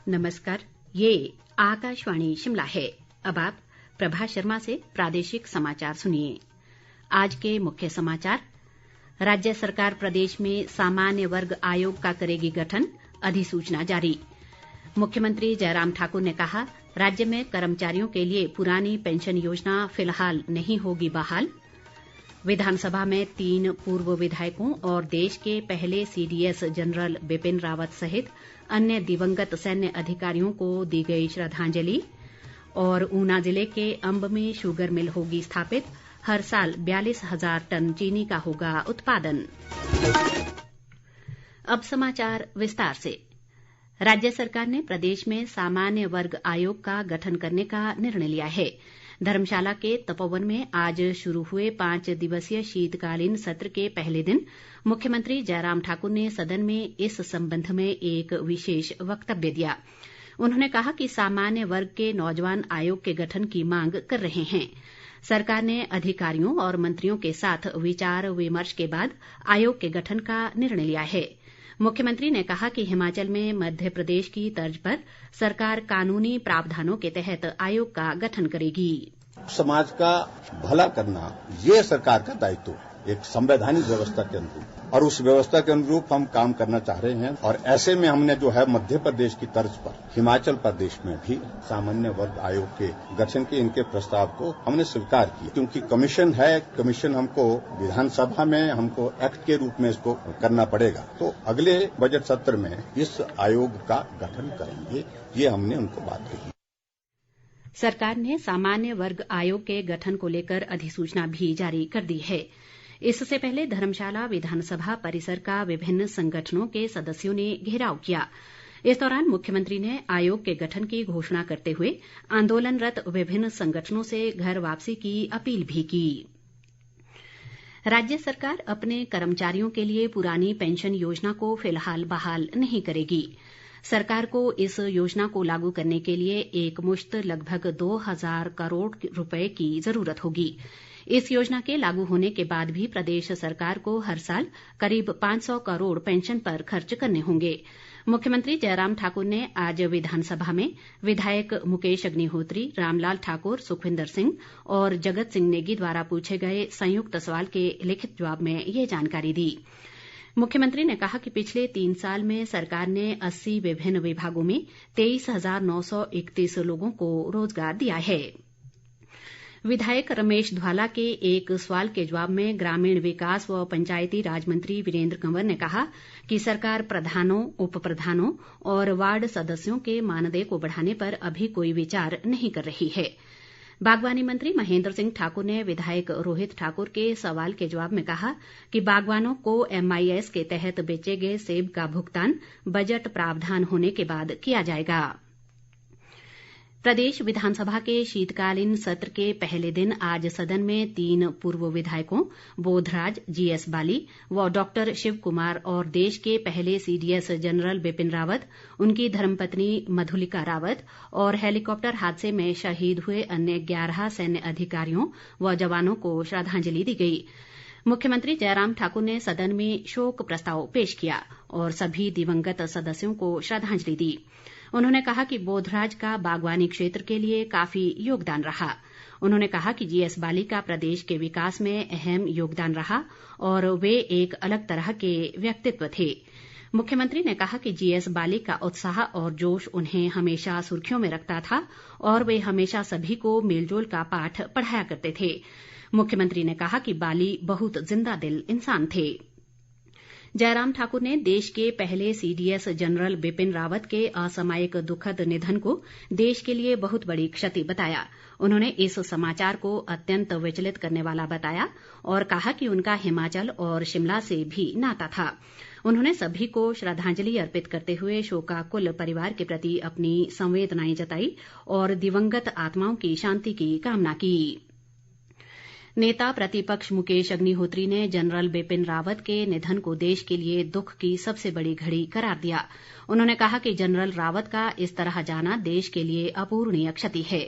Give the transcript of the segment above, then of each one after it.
नमस्कार, ये आकाशवाणी शिमला है। अब आप प्रभा शर्मा से प्रादेशिक समाचार सुनिए। आज के मुख्य समाचार। राज्य सरकार प्रदेश में सामान्य वर्ग आयोग का करेगी गठन, अधिसूचना जारी। मुख्यमंत्री जयराम ठाकुर ने कहा, राज्य में कर्मचारियों के लिए पुरानी पेंशन योजना फिलहाल नहीं होगी बहाल। विधानसभा में 3 पूर्व विधायकों और देश के पहले सीडीएस जनरल बिपिन रावत सहित अन्य दिवंगत सैन्य अधिकारियों को दी गई श्रद्धांजलि। और ऊना जिले के अंब में शुगर मिल होगी स्थापित, हर साल 42,000 टन चीनी का होगा उत्पादन। अब समाचार विस्तार से। राज्य सरकार ने प्रदेश में सामान्य वर्ग आयोग का गठन करने का निर्णय लिया है। धर्मशाला के तपोवन में आज शुरू हुए 5 दिवसीय शीतकालीन सत्र के पहले दिन मुख्यमंत्री जयराम ठाकुर ने सदन में इस संबंध में एक विशेष वक्तव्य दिया। उन्होंने कहा कि सामान्य वर्ग के नौजवान आयोग के गठन की मांग कर रहे हैं। सरकार ने अधिकारियों और मंत्रियों के साथ विचार विमर्श के बाद आयोग के गठन का निर्णय लिया है। मुख्यमंत्री ने कहा कि हिमाचल में मध्य प्रदेश की तर्ज पर सरकार कानूनी प्रावधानों के तहत आयोग का गठन करेगी। समाज का भला करना ये सरकार का दायित्व है, एक संवैधानिक व्यवस्था के अनुरूप, और उस व्यवस्था के अनुरूप हम काम करना चाह रहे हैं। और ऐसे में हमने जो है मध्य प्रदेश की तर्ज पर हिमाचल प्रदेश में भी सामान्य वर्ग आयोग के गठन के इनके प्रस्ताव को हमने स्वीकार किया, क्योंकि कमीशन है। कमीशन हमको विधानसभा में हमको एक्ट के रूप में इसको करना पड़ेगा, तो अगले बजट सत्र में इस आयोग का गठन करेंगे, ये हमने उनको बात कही। सरकार ने सामान्य वर्ग आयोग के गठन को लेकर अधिसूचना भी जारी कर दी है। इससे पहले धर्मशाला विधानसभा परिसर का विभिन्न संगठनों के सदस्यों ने घेराव किया। इस दौरान मुख्यमंत्री ने आयोग के गठन की घोषणा करते हुए आंदोलनरत विभिन्न संगठनों से घर वापसी की अपील भी की। राज्य सरकार अपने कर्मचारियों के लिए पुरानी पेंशन योजना को फिलहाल बहाल नहीं करेगी। सरकार को इस योजना को लागू करने के लिए एकमुश्त लगभग 2,000 करोड़ रुपए की जरूरत होगी। इस योजना के लागू होने के बाद भी प्रदेश सरकार को हर साल करीब 500 करोड़ पेंशन पर खर्च करने होंगे। मुख्यमंत्री जयराम ठाकुर ने आज विधानसभा में विधायक मुकेश अग्निहोत्री, रामलाल ठाकुर, सुखविंदर सिंह और जगत सिंह नेगी द्वारा पूछे गए संयुक्त सवाल के लिखित जवाब में ये जानकारी दी। मुख्यमंत्री ने कहा कि पिछले 3 साल में सरकार ने 80 विभिन्न विभागों में 23,931 लोगों को रोजगार दिया है। विधायक रमेश ध्वाला के एक सवाल के जवाब में ग्रामीण विकास व पंचायती राज मंत्री वीरेंद्र कंवर ने कहा कि सरकार प्रधानों, उप प्रधानों और वार्ड सदस्यों के मानदेय को बढ़ाने पर अभी कोई विचार नहीं कर रही है। बागवानी मंत्री महेंद्र सिंह ठाकुर ने विधायक रोहित ठाकुर के सवाल के जवाब में कहा कि बागवानों को MIS के तहत बेचे गए सेब का भुगतान बजट प्रावधान होने के बाद किया जाएगा। प्रदेश विधानसभा के शीतकालीन सत्र के पहले दिन आज सदन में 3 पूर्व विधायकों बोधराज, GS बाली व डॉक्टर शिव कुमार और देश के पहले CDS जनरल बिपिन रावत, उनकी धर्मपत्नी मधुलिका रावत और हेलीकॉप्टर हादसे में शहीद हुए अन्य 11 सैन्य अधिकारियों व जवानों को श्रद्धांजलि दी गई। मुख्यमंत्री जयराम ठाकुर ने सदन में शोक प्रस्ताव पेश किया और सभी दिवंगत सदस्यों को श्रद्धांजलि दी। उन्होंने कहा कि बोधराज का बागवानी क्षेत्र के लिए काफी योगदान रहा। उन्होंने कहा कि GS बाली का प्रदेश के विकास में अहम योगदान रहा और वे एक अलग तरह के व्यक्तित्व थे। मुख्यमंत्री ने कहा कि GS बाली का उत्साह और जोश उन्हें हमेशा सुर्खियों में रखता था और वे हमेशा सभी को मेलजोल का पाठ पढ़ाया करते थे। मुख्यमंत्री ने कहा कि बाली बहुत जिंदा दिल इंसान थे। जयराम ठाकुर ने देश के पहले CDS जनरल बिपिन रावत के असामयिक दुखद निधन को देश के लिए बहुत बड़ी क्षति बताया। उन्होंने इस समाचार को अत्यंत विचलित करने वाला बताया और कहा कि उनका हिमाचल और शिमला से भी नाता था। उन्होंने सभी को श्रद्धांजलि अर्पित करते हुए शोकाकुल परिवार के प्रति अपनी संवेदनाएं जताई और दिवंगत आत्माओं की शांति की कामना की। नेता प्रतिपक्ष मुकेश अग्निहोत्री ने जनरल बिपिन रावत के निधन को देश के लिए दुख की सबसे बड़ी घड़ी करार दिया। उन्होंने कहा कि जनरल रावत का इस तरह जाना देश के लिए अपूरणीय क्षति है।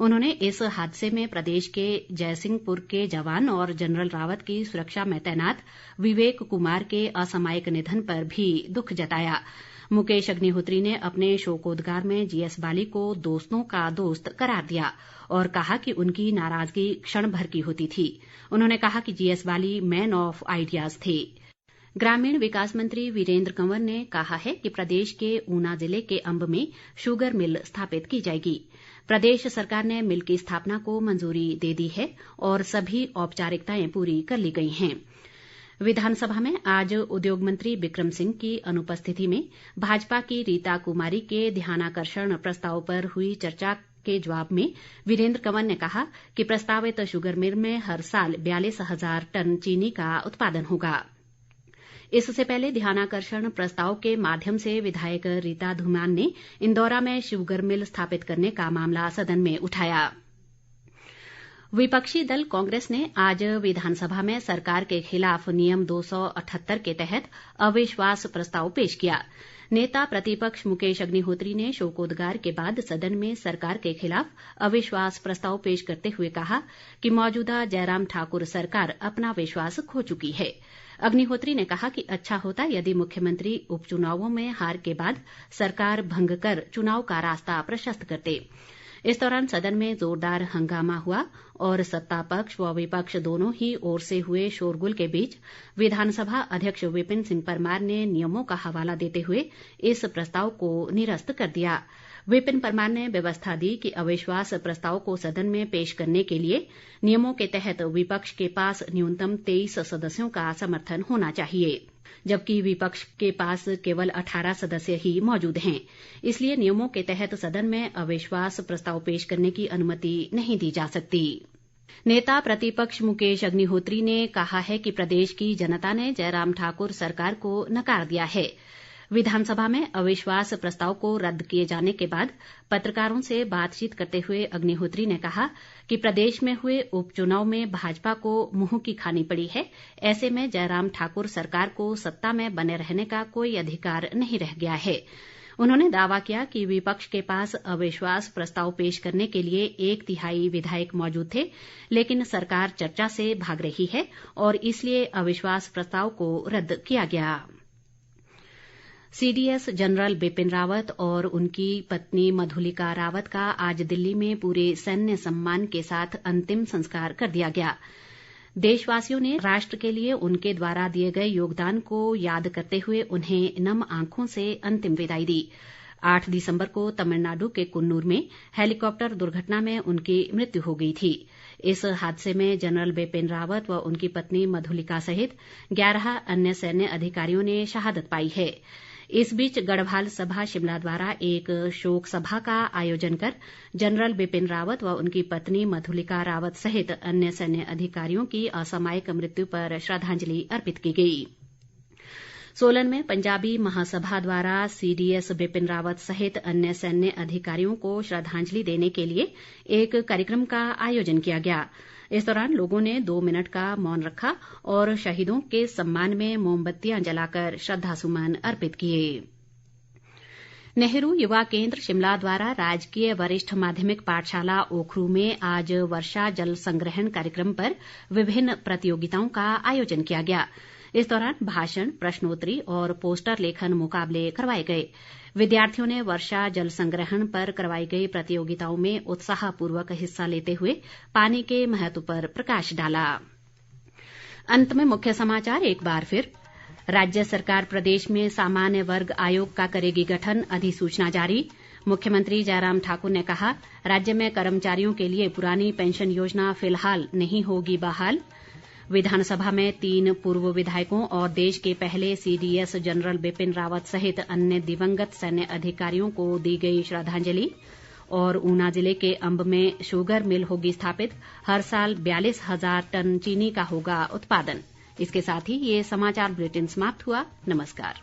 उन्होंने इस हादसे में प्रदेश के जयसिंहपुर के जवान और जनरल रावत की सुरक्षा में तैनात विवेक कुमार के असामयिक निधन पर भी दुख जताया। मुकेश अग्निहोत्री ने अपने शोकोद्गार में जीएस बाली को दोस्तों का दोस्त करार दिया और कहा कि उनकी नाराजगी क्षण भर की होती थी। उन्होंने कहा कि GS Bali man of ideas थे। ग्रामीण विकास मंत्री वीरेंद्र कंवर ने कहा है कि प्रदेश के ऊना जिले के अंब में शुगर मिल स्थापित की जाएगी। प्रदेश सरकार ने मिल की स्थापना को मंजूरी दे दी है और सभी औपचारिकताएं पूरी कर ली गई हैं। विधानसभा में आज उद्योग मंत्री बिक्रम सिंह की अनुपस्थिति में भाजपा की रीता कुमारी के ध्यानाकर्षण प्रस्ताव पर हुई चर्चा के जवाब में वीरेंद्र कंवर ने कहा कि प्रस्तावित शुगर मिल में हर साल 42,000 टन चीनी का उत्पादन होगा। इससे पहले ध्यानाकर्षण प्रस्ताव के माध्यम से विधायक रीता धूमान ने इंदौरा में शुगर मिल स्थापित करने का मामला सदन में उठाया। विपक्षी दल कांग्रेस ने आज विधानसभा में सरकार के खिलाफ नियम 278 के तहत अविश्वास प्रस्ताव पेश किया। नेता प्रतिपक्ष मुकेश अग्निहोत्री ने शोकोद्गार के बाद सदन में सरकार के खिलाफ अविश्वास प्रस्ताव पेश करते हुए कहा कि मौजूदा जयराम ठाकुर सरकार अपना विश्वास खो चुकी है। अग्निहोत्री ने कहा कि अच्छा होता यदि मुख्यमंत्री उपचुनावों में हार के बाद सरकार भंग कर चुनाव का रास्ता प्रशस्त करते। इस दौरान सदन में जोरदार हंगामा हुआ और सत्ता पक्ष व विपक्ष दोनों ही ओर से हुए शोरगुल के बीच विधानसभा अध्यक्ष विपिन सिंह परमार ने नियमों का हवाला देते हुए इस प्रस्ताव को निरस्त कर दिया। विपिन परमार ने व्यवस्था दी कि अविश्वास प्रस्ताव को सदन में पेश करने के लिए नियमों के तहत विपक्ष के पास न्यूनतम 23 सदस्यों का समर्थन होना चाहिए, जबकि विपक्ष के पास केवल 18 सदस्य ही मौजूद हैं। इसलिए नियमों के तहत सदन में अविश्वास प्रस्ताव पेश करने की अनुमति नहीं दी जा सकती। नेता प्रतिपक्ष मुकेश अग्निहोत्री ने कहा है कि प्रदेश की जनता ने जयराम ठाकुर सरकार को नकार दिया है। विधानसभा में अविश्वास प्रस्ताव को रद्द किए जाने के बाद पत्रकारों से बातचीत करते हुए अग्निहोत्री ने कहा कि प्रदेश में हुए उपचुनाव में भाजपा को मुंह की खानी पड़ी है। ऐसे में जयराम ठाकुर सरकार को सत्ता में बने रहने का कोई अधिकार नहीं रह गया है। उन्होंने दावा किया कि विपक्ष के पास अविश्वास प्रस्ताव पेश करने के लिए 1/3 विधायक मौजूद थे, लेकिन सरकार चर्चा से भाग रही है और इसलिए अविश्वास प्रस्ताव को रद्द किया गया। सीडीएस जनरल बिपिन रावत और उनकी पत्नी मधुलिका रावत का आज दिल्ली में पूरे सैन्य सम्मान के साथ अंतिम संस्कार कर दिया गया। देशवासियों ने राष्ट्र के लिए उनके द्वारा दिए गए योगदान को याद करते हुए उन्हें नम आंखों से अंतिम विदाई दी। 8 दिसंबर को तमिलनाडु के कुन्नूर में हेलीकॉप्टर दुर्घटना में उनकी मृत्यु हो गई थी। इस हादसे में जनरल बिपिन रावत व उनकी पत्नी मधुलिका सहित 11 अन्य सैन्य अधिकारियों ने शहादत पाई है। इस बीच गढ़वाल सभा शिमला द्वारा एक शोक सभा का आयोजन कर जनरल बिपिन रावत व उनकी पत्नी मधुलिका रावत सहित अन्य सैन्य अधिकारियों की असामयिक मृत्यु पर श्रद्धांजलि अर्पित की गई। सोलन में पंजाबी महासभा द्वारा सीडीएस बिपिन रावत सहित अन्य सैन्य अधिकारियों को श्रद्धांजलि देने के लिए एक कार्यक्रम का आयोजन किया गया। इस दौरान लोगों ने 2 मिनट का मौन रखा और शहीदों के सम्मान में मोमबत्तियां जलाकर श्रद्धासुमन अर्पित किए। नेहरू युवा केंद्र शिमला द्वारा राजकीय वरिष्ठ माध्यमिक पाठशाला ओखरू में आज वर्षा जल संग्रहण कार्यक्रम पर विभिन्न प्रतियोगिताओं का आयोजन किया गया। इस दौरान भाषण, प्रश्नोत्तरी और पोस्टर लेखन मुकाबले करवाए गए। विद्यार्थियों ने वर्षा जल संग्रहण पर करवाई गई प्रतियोगिताओं में उत्साहपूर्वक हिस्सा लेते हुए पानी के महत्व पर प्रकाश डाला। अंत में मुख्य समाचार एक बार फिर। राज्य सरकार प्रदेश में सामान्य वर्ग आयोग का करेगी गठन, अधिसूचना जारी। मुख्यमंत्री जयराम ठाकुर ने कहा, राज्य में कर्मचारियों के लिए पुरानी पेंशन योजना फिलहाल नहीं होगी बहाल। विधानसभा में 3 पूर्व विधायकों और देश के पहले सीडीएस जनरल बिपिन रावत सहित अन्य दिवंगत सैन्य अधिकारियों को दी गई श्रद्धांजलि। और ऊना जिले के अंब में शुगर मिल होगी स्थापित, हर साल 42,000 टन चीनी का होगा उत्पादन। इसके साथ ही ये समाचार बुलेटिन समाप्त हुआ। नमस्कार।